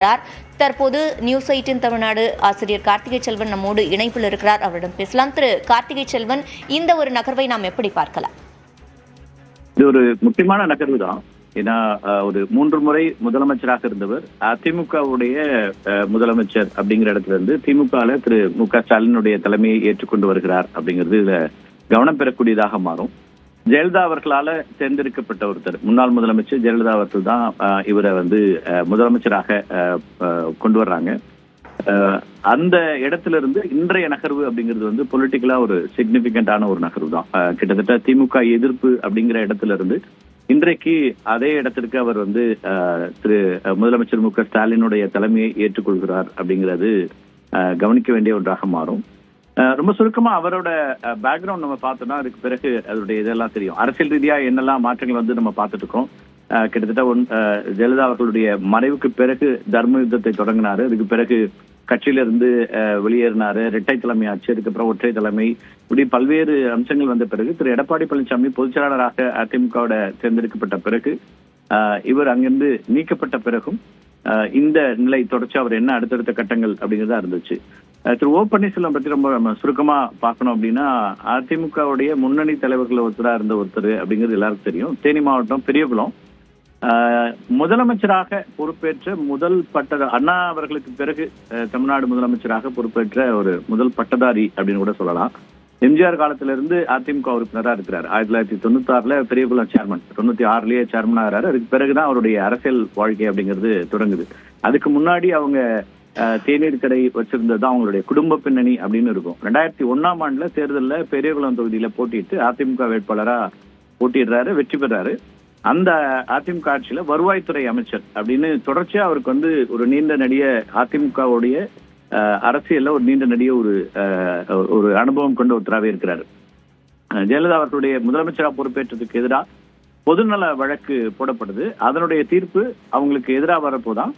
தற்போது நியூஸ் 18 தமிழ்நாடு ஆசிரியர் கார்த்திகை செல்வன் நம்மோடு இணைப்பில் இருக்கிறார். அவரிடம் பேசலாம். திரு கார்த்திகை செல்வன், இந்த ஒரு நகர்வை நாம் எப்படி பார்க்கலாம்? இது ஒரு முக்கியமான நகர்வு தான். ஏன்னா ஒரு 3 முறை முதலமைச்சராக இருந்தவர் அதிமுகவுடைய முதலமைச்சர் அப்படிங்கிற இடத்துல இருந்து திமுக திரு மு.க. ஸ்டாலினுடைய தலைமையை ஏற்றுக்கொண்டு வருகிறார் அப்படிங்கிறது இதுல கவனம் பெறக்கூடியதாக மாறும். ஜெயலலிதா அவர்களால தேர்ந்தெடுக்கப்பட்ட ஒருத்தர், முன்னாள் முதலமைச்சர் ஜெயலலிதா அவர்கள் தான் இவரை முதலமைச்சராக கொண்டு வர்றாங்க. அந்த இடத்துல இருந்து இன்றைய நகர்வு அப்படிங்கிறது பொலிட்டிக்கலா ஒரு சிக்னிபிகண்டான ஒரு நகர்வு தான். கிட்டத்தட்ட திமுக எதிர்ப்பு அப்படிங்கிற இடத்துல இருந்து இன்றைக்கு அதே இடத்திற்கு அவர் திரு முதலமைச்சர் மு.க. ஸ்டாலினுடைய தலைமையை ஏற்றுக்கொள்கிறார் அப்படிங்கிறது கவனிக்க வேண்டிய ஒன்றாக மாறும். ரொம்ப சுருக்கமா அவரோட பேக்ரவுண்ட் நம்ம பார்த்தோம்னா அதுக்கு பிறகு அதோடைய இதெல்லாம் தெரியும். அரசியல் ரீதியா என்னெல்லாம் மாற்றங்கள் நம்ம பார்த்துட்டு இருக்கோம். கிட்டத்தட்ட ஜெயலலிதா அவர்களுடைய மறைவுக்கு பிறகு தர்ம யுத்தத்தை தொடங்கினாரு. அதுக்கு பிறகு கட்சியில இருந்து வெளியேறினாரு. இரட்டை தலைமை ஆட்சி, அதுக்கப்புறம் ஒற்றை தலைமை, இப்படி பல்வேறு அம்சங்கள் வந்த பிறகு திரு எடப்பாடி பழனிசாமி பொதுச் செயலாளராக அதிமுகவோட தேர்ந்தெடுக்கப்பட்ட பிறகு இவர் அங்கிருந்து நீக்கப்பட்ட பிறகும் இந்த நிலை தொடர்ச்சி அவர் என்ன அடுத்தடுத்த கட்டங்கள் அப்படிங்கிறதா இருந்துச்சு. திரு ஓ பன்னீர்செல்வம் பத்தி ரொம்ப நம்ம சுருக்கமா பார்க்கணும் அப்படின்னா, அதிமுகவுடைய முன்னணி தலைவர்கள் ஒருத்தரா இருந்த ஒருத்தர் அப்படிங்கிறது எல்லாருக்கும் தெரியும். தேனி மாவட்டம் பெரியகுளம் முதலமைச்சராக பொறுப்பேற்ற முதல் அண்ணா அவர்களுக்கு பிறகு தமிழ்நாடு முதலமைச்சராக பொறுப்பேற்ற ஒரு முதல் பட்டதாரி அப்படின்னு கூட சொல்லலாம். எம்ஜிஆர் காலத்திலிருந்து அதிமுக உறுப்பினராக இருக்கிறார். 1996 பெரியகுளம் சேர்மன், 96 சேர்மன் ஆகிறாரு. அதுக்கு பிறகுதான் அவருடைய அரசியல் வாழ்க்கை அப்படிங்கிறது தொடங்குது. அதுக்கு முன்னாடி அவங்க தேநீர் கடை வச்சிருந்ததுதான் அவங்களுடைய குடும்ப பின்னணி அப்படின்னு இருக்கும். 2001 தேர்தலில் பெரியகுளம் தொகுதியில போட்டிட்டு அதிமுக வேட்பாளரா போட்டிடுறாரு, வெற்றி பெறாரு. அந்த அதிமுக ஆட்சியில வருவாய்த்துறை அமைச்சர் அப்படின்னு தொடர்ச்சியா அவருக்கு ஒரு நீண்ட நெடிய அதிமுகவுடைய அரசியல்ல ஒரு நீண்ட நெடிய ஒரு அனுபவம் கொண்ட ஒருத்தராகவே இருக்கிறாரு. ஜெயலலிதா அவர்களுடைய முதலமைச்சராக பொறுப்பேற்றதுக்கு எதிராக பொதுநல வழக்கு போடப்படுது. அதனுடைய தீர்ப்பு அவங்களுக்கு எதிராக வரப்போதான்.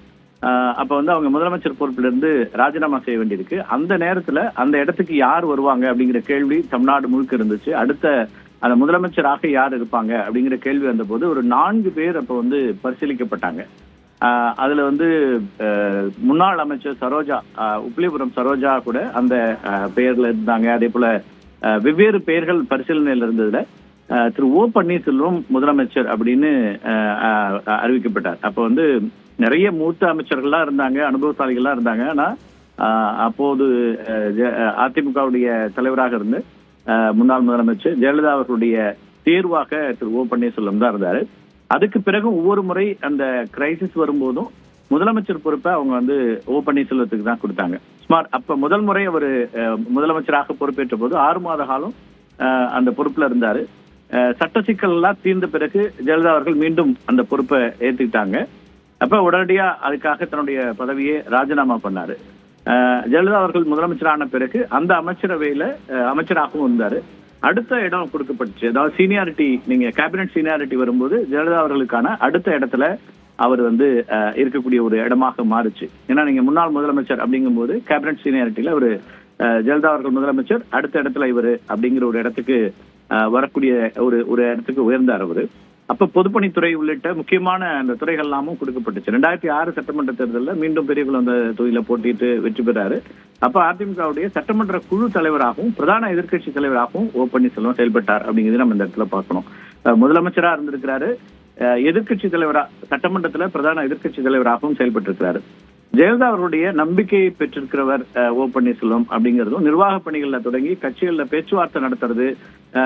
அப்ப அவங்க முதலமைச்சர் பொறுப்புல இருந்து ராஜினாமா செய்ய வேண்டியிருக்கு. அந்த நேரத்துல அந்த இடத்துக்கு யார் வருவாங்க அப்படிங்கிற கேள்வி தமிழ்நாடு முழுக்க இருந்துச்சு. அடுத்த அந்த முதலமைச்சராக யார் இருப்பாங்க அப்படிங்கிற கேள்வி வந்த போது ஒரு 4 பேர் அப்ப பரிசீலிக்கப்பட்டாங்க. அதுல முன்னாள் அமைச்சர் சரோஜா, உப்பிலிபுரம் சரோஜா கூட அந்த பெயர்ல இருந்தாங்க. அதே போல வெவ்வேறு பெயர்கள் பரிசீலனையில இருந்ததுல திரு ஓ பன்னீர்செல்வம் முதலமைச்சர் அப்படின்னு அறிவிக்கப்பட்டார். அப்ப நிறைய மூத்த அமைச்சர்கள்லாம் இருந்தாங்க, அனுபவசாலிகள்லாம் இருந்தாங்க. ஆனா அப்போது அதிமுகவுடைய தலைவராக இருந்து முன்னாள் முதலமைச்சர் ஜெயலலிதா அவர்களுடைய தேர்வாக திரு ஓ பன்னீர்செல்வம் தான் இருந்தாரு. அதுக்கு பிறகு ஒவ்வொரு முறை அந்த கிரைசிஸ் வரும்போதும் முதலமைச்சர் பொறுப்பை அவங்க ஓ பன்னீர்செல்வத்துக்கு தான் கொடுத்தாங்க. அப்ப முதல் முறை அவர் முதலமைச்சராக பொறுப்பேற்ற போது 6 மாத காலம் அந்த பொறுப்புல இருந்தாரு. சட்ட சிக்கல் எல்லாம் தீர்ந்த பிறகு ஜெயலலிதா அவர்கள் மீண்டும் அந்த பொறுப்பை ஏத்துக்கிட்டாங்க. அப்ப உடனடியா அதுக்காக தன்னுடைய பதவியை ராஜினாமா பண்ணாரு. ஜெயலலிதா அவர்கள் முதலமைச்சரான பிறகு அந்த அமைச்சரவையில அமைச்சராகவும் இருந்தாரு. அடுத்த இடம் கொடுக்கப்பட்டுச்சு. அதாவது சீனியாரிட்டி, நீங்க கேபினட் சீனியாரிட்டி வரும்போது ஜெயலலிதா அவர்களுக்கான அடுத்த இடத்துல அவர் இருக்கக்கூடிய ஒரு இடமாக மாறுச்சு. ஏன்னா நீங்க முன்னாள் முதலமைச்சர் அப்படிங்கும் போது கேபினட் சீனியாரிட்டியில ஒரு ஜெயலலிதா அவர்கள் முதலமைச்சர், அடுத்த இடத்துல இவரு அப்படிங்கிற ஒரு இடத்துக்கு வரக்கூடிய ஒரு இடத்துக்கு உயர்ந்தார் அவரு. அப்ப பொதுப்பணித்துறை உள்ளிட்ட முக்கியமான அந்த துறைகள் எல்லாமும் கொடுக்கப்பட்டுச்சு. 2006 சட்டமன்ற தேர்தலில் மீண்டும் பெரியகுளம் அந்த தொகுதியில போட்டிட்டு வெற்றி பெறாரு. அப்ப அதிமுகவுடைய சட்டமன்ற குழு தலைவராகவும் பிரதான எதிர்கட்சி தலைவராகவும் ஓ பன்னீர்செல்வம் செயல்பட்டார் அப்படிங்கிறது நம்ம இந்த இடத்துல பார்க்கணும். முதலமைச்சரா இருந்திருக்கிறாரு, எதிர்கட்சி தலைவரா சட்டமன்றத்துல பிரதான எதிர்கட்சி தலைவராகவும் செயல்பட்டு இருக்கிறாரு. ஜெயலலிதா அவர்களுடைய நம்பிக்கையை பெற்றிருக்கிறவர் ஓ பன்னீர்செல்வம் அப்படிங்கிறதும் நிர்வாக பணிகள்ல தொடங்கி கட்சிகள்ல பேச்சுவார்த்தை நடத்துறது,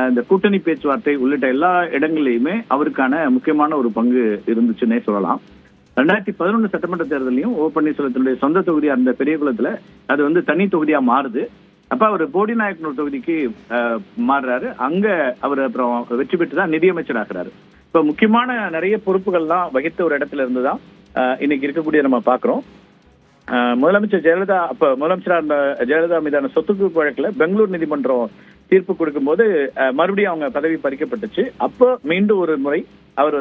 இந்த கூட்டணி பேச்சுவார்த்தை உள்ளிட்ட எல்லா இடங்களிலுமே அவருக்கான முக்கியமான ஒரு பங்கு இருந்துச்சுன்னே சொல்லலாம். 2011 சட்டமன்ற தேர்தலையும் ஓ பன்னீர்செல்வத்தினுடைய சொந்த தொகுதியா இருந்த பெரியகுளத்துல அது தனி தொகுதியா மாறுது. அப்ப அவர் போடிநாயக்கனூர் தொகுதிக்கு மாறுறாரு. அங்க அவர் அப்புறம் வெற்றி பெற்றுதான் நிதியமைச்சர் ஆகிறாரு. இப்ப முக்கியமான நிறைய பொறுப்புகள்லாம் வகித்த ஒரு இடத்துல இருந்துதான் இன்னைக்கு இருக்கக்கூடிய நம்ம பாக்குறோம். முதலமைச்சர் ஜெயலலிதா, அப்ப முதலமைச்சரா இருந்த ஜெயலலிதா மீதான சொத்து குவிப்பு வழக்குல பெங்களூர் நீதிமன்றம் தீர்ப்பு கொடுக்கும் போது மறுபடியும் அவங்க பதவி பறிக்கப்பட்டுச்சு. அப்போ மீண்டும் ஒரு முறை அவர்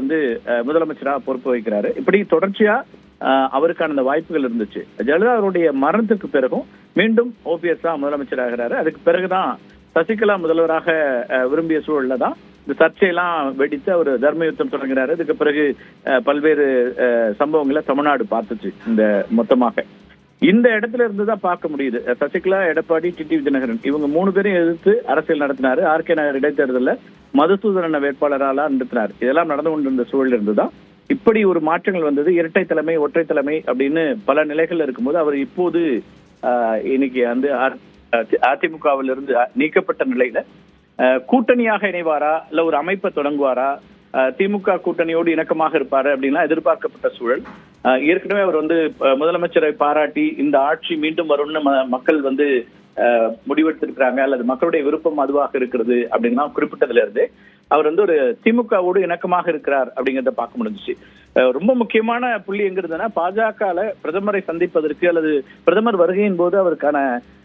முதலமைச்சரா பொறுப்பு வகிக்கிறாரு. இப்படி தொடர்ச்சியா அவருக்கான அந்த வாய்ப்புகள் இருந்துச்சு. ஜெயலலிதா அவருடைய மரணத்துக்கு பிறகும் மீண்டும் ஓபிஎஸ் தான் முதலமைச்சர் ஆகிறாரு. அதுக்கு பிறகுதான் சசிகலா முதல்வராக விரும்பிய சூழல்ல தான் இந்த சர்ச்சையெல்லாம் வெடித்து அவர் தர்ம யுத்தம் தொடங்குறாரு. இதுக்கு பிறகு பல்வேறு சம்பவங்களை தமிழ்நாடு பார்த்துச்சு. இந்த மொத்தமாக இந்த இடத்துல இருந்துதான் பார்க்க முடியுது. சசிகலா, எடப்பாடி, டிடிவி தினகரன் இவங்க 3 பேரையும் எதிர்த்து அரசியல் நடத்தினாரு. ஆர்கே நகர் இடைத்தேர்தலில் மதுசூதன வேட்பாளரால நிறுத்தினார். இதெல்லாம் நடந்து கொண்டிருந்த சூழல் இருந்துதான் இப்படி ஒரு மாற்றங்கள் வந்தது. இரட்டை தலைமை, ஒற்றை தலைமை அப்படின்னு பல நிலைகள் இருக்கும்போது அவர் இப்போது இன்னைக்கு வந்து அதிமுகவில் இருந்து நீக்கப்பட்ட நிலையில கூட்டணியாக இணைவாரா இல்ல ஒரு அமைப்பை தொடங்குவாரா, திமுக கூட்டணியோடு இணக்கமாக இருப்பாரு அப்படின்லாம் எதிர்பார்க்கப்பட்ட சூழல். ஏற்கனவே அவர் வந்து முதலமைச்சரை பாராட்டி இந்த ஆட்சி மீண்டும் வரும்னு மக்கள் வந்து முடிவெடுத்திருக்கிறாங்க, அல்லது மக்களுடைய விருப்பம் அதுவாக இருக்கிறது அப்படின்லாம் குறிப்பிட்டதுல இருந்து அவர் வந்து ஒரு திமுகவோடு இணக்கமாக இருக்கிறார் அப்படிங்கிறத பார்க்க முடிஞ்சிச்சு. ரொம்ப முக்கியமான புள்ளி எங்க இருந்ததுன்னா, பாஜக பிரதமரை சந்திப்பதற்கு அல்லது பிரதமர் வருகையின் போது அவருக்கான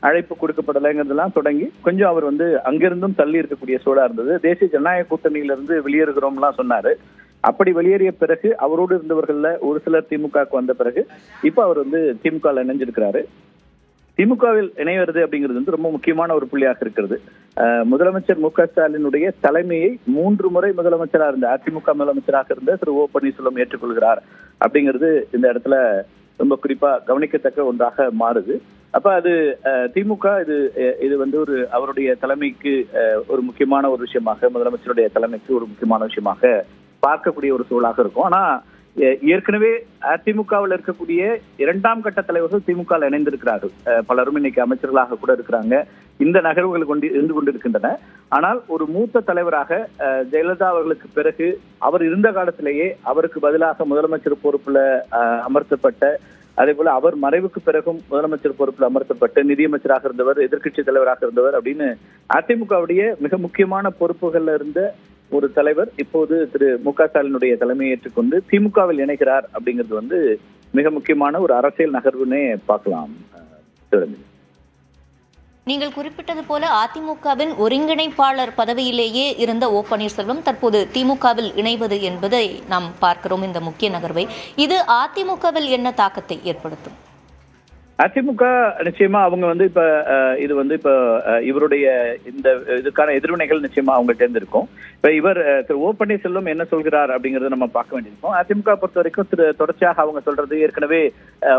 அழைப்பு கொடுக்கப்படலைங்கிறதெல்லாம் தொடங்கி கொஞ்சம் அவர் வந்து அங்கிருந்தும் தள்ளி இருக்கக்கூடிய சூழலா இருந்தது. தேசிய ஜனநாயக கூட்டணியிலிருந்து வெளியேறுகிறோம்லாம் சொன்னாரு. அப்படி வெளியேறிய பிறகு அவரோடு இருந்தவர்கள்ல ஒரு சிலர் திமுகவுக்கு வந்த பிறகு இப்ப அவர் வந்து திமுக இணைஞ்சிருக்கிறாரு. திமுகவில் இணைவது அப்படிங்கிறது வந்து ரொம்ப முக்கியமான ஒரு புள்ளியாக இருக்கிறது. முதலமைச்சர் மு க ஸ்டாலினுடைய தலைமையை 3 முறை முதலமைச்சராக இருந்த அதிமுக முதலமைச்சராக இருந்த திரு ஓ பன்னீர்செல்வம் ஏற்றுக்கொள்கிறார் அப்படிங்கிறது இந்த இடத்துல ரொம்ப குறிப்பா கவனிக்கத்தக்க ஒன்றாக மாறுது. அப்ப அது திமுக இது வந்து ஒரு அவருடைய தலைமைக்கு ஒரு முக்கியமான ஒரு விஷயமாக, முதலமைச்சருடைய தலைமைக்கு ஒரு முக்கியமான விஷயமாக பார்க்கக்கூடிய ஒரு சூழலாக இருக்கும். ஆனா ஏற்கனவே அதிமுகவில் இருக்கக்கூடிய 2ஆம் கட்ட தலைவர்கள் திமுக இணைந்திருக்கிறார்கள். பலரும் இன்னைக்கு அமைச்சர்களாக கூட இருக்கிறாங்க. இந்த நகர்வுகள் இருந்து கொண்டிருக்கின்றன. ஆனால் ஒரு மூத்த தலைவராக ஜெயலலிதா அவர்களுக்கு பிறகு அவர் இருந்த காலத்திலேயே அவருக்கு பதிலாக முதலமைச்சர் பொறுப்புல அமர்த்தப்பட்ட, அதே போல அவர் மறைவுக்கு பிறகும் முதலமைச்சர் பொறுப்பில் அமர்த்தப்பட்டு நிதியமைச்சராக இருந்தவர், எதிர்க்கட்சி தலைவராக இருந்தவர் அப்படின்னு அதிமுகவுடைய மிக முக்கியமான பொறுப்புகள்ல இருந்த ஒரு தலைவர் இப்போது திரு மு க ஸ்டாலினுடைய தலைமையை ஏற்றுக்கொண்டு திமுகவில் இணைகிறார் அப்படிங்கிறது வந்து மிக முக்கியமான ஒரு அரசியல் நகர்வுன்னே பார்க்கலாம். நீங்கள் குறிப்பிட்டது போல அதிமுகவின் ஒருங்கிணைப்பாளர் பதவியிலேயே இருந்த ஓ பன்னீர்செல்வம் தற்போது திமுகவில் இணைவது என்பதை நாம் பார்க்கிறோம். இந்த முக்கிய நகர்வை இது அதிமுகவில் என்ன தாக்கத்தை ஏற்படுத்தும்? அதிமுக நிச்சயமா அவங்க வந்து இப்ப இது வந்து இப்ப இவருடைய இந்த இதுக்கான எதிர்வினைகள் நிச்சயமா அவங்கள்ட்ட இருந்து இருக்கும். இப்ப இவர் திரு ஓ பன்னீர்செல்வம் என்ன சொல்கிறார் அப்படிங்கறத நம்ம பார்க்க வேண்டியிருக்கும். அதிமுக பொறுத்த வரைக்கும் தொடர்ச்சியாக அவங்க சொல்றது ஏற்கனவே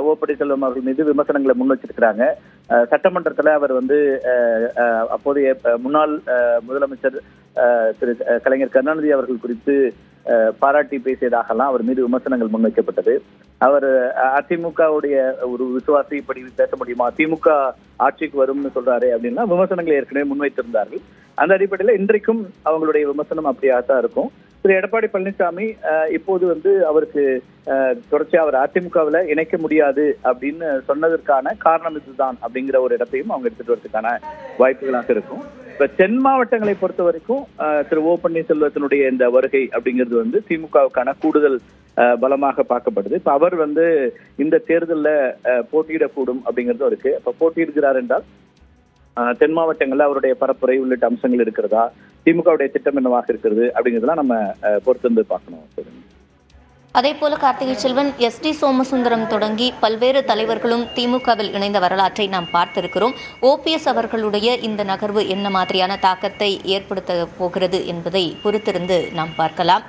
ஓ பன்னீர்செல்வம் அவர்கள் மீது விமர்சனங்களை முன் வச்சிருக்கிறாங்க. சட்டமன்றத்துல அவர் வந்து அப்போதைய முன்னாள் முதலமைச்சர் திரு கலைஞர் கருணாநிதி அவர்கள் குறித்து பாராட்டி பேசியதாகலாம் அவர் மீது விமர்சனங்கள் முன்வைக்கப்பட்டது. அவர் அதிமுகவுடைய ஒரு விசுவாசி இப்படி பேச முடியுமா, திமுக ஆட்சிக்கு வரும்னு சொல்றாரு அப்படின்னா விமர்சனங்களை ஏற்கனவே முன்வைத்திருந்தார்கள். அந்த அடிப்படையில் இன்றைக்கும் அவங்களுடைய விமர்சனம் அப்படியாகத்தான் இருக்கும். திரு எடப்பாடி பழனிசாமி இப்போது வந்து அவருக்கு தொடர்ச்சியா அவர் அதிமுகவில் இணைக்க முடியாது அப்படின்னு சொன்னதற்கான காரணம் இதுதான் அப்படிங்கிற ஒரு இடத்தையும் அவங்க எடுத்துட்டு வரதுக்கான வாய்ப்புகளாக இருக்கும். இப்ப தென் மாவட்டங்களை பொறுத்த வரைக்கும் திரு ஓ பன்னீர்செல்வத்தினுடைய இந்த வருகை அப்படிங்கிறது வந்து திமுகவுக்கான கூடுதல் பலமாக பார்க்கப்படுது. இப்ப அவர் வந்து இந்த தேர்தலில் போட்டியிடக்கூடும் அப்படிங்கிறதும் இருக்கு. இப்ப போட்டியிடுகிறார் என்றால் தென் மாவட்டங்கள்ல அவருடைய பரப்புரை உள்ளிட்ட அம்சங்கள் இருக்கிறதா, திமுகவுடைய திட்டம் என்னவாக இருக்கிறது அப்படிங்கிறதுலாம் நம்ம பொறுத்திருந்து பார்க்கணும். அதேபோல கார்த்திகை செல்வன், எஸ்.டி. சோமசுந்தரம் தொடங்கி பல்வேறு தலைவர்களும் திமுகவில் இணைந்த வரலாற்றை நாம் பார்த்திருக்கிறோம். ஓபிஎஸ் அவர்களுடைய இந்த நகர்வு என்ன மாதிரியான தாக்கத்தை ஏற்படுத்த போகிறது என்பதை பொறுத்திருந்து நாம் பார்க்கலாம்.